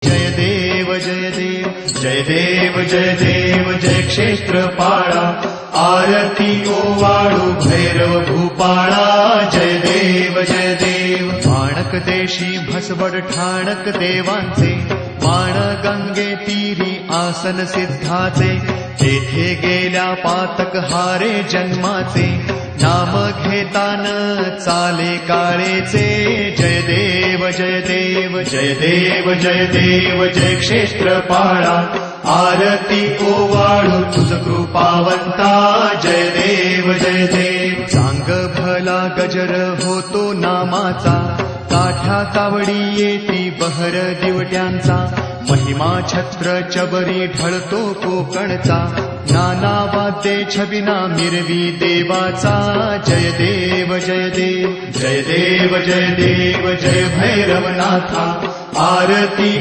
जय देव जय देव जय देव जय देव जय क्षेत्रपाळा आरती ओवाळू भैरव भूपाळा जय देव जय देव माणक देशी भसवड ठाणक देवांचे माण गंगे तीरी आसन सिद्धाचे तेथे गेल्या पातक हारे जन्माचे नाम घेतान चाले काळेचे जय देव जय देव जय देव जय देव जय क्षेत्रपाळा आरती ओवाळू तुझ कृपावंता जय देव जय देव चांग भला गजर होतो नामाचा काठा कावडी येती बहर दिवट्यांचा महिमा छत्र चबरी ढळतो कोकणचा नाना वाद्ये छबिना मिरवी देवाचा जय देव जय देव जय देव जय देव जय भैरवनाथा आरती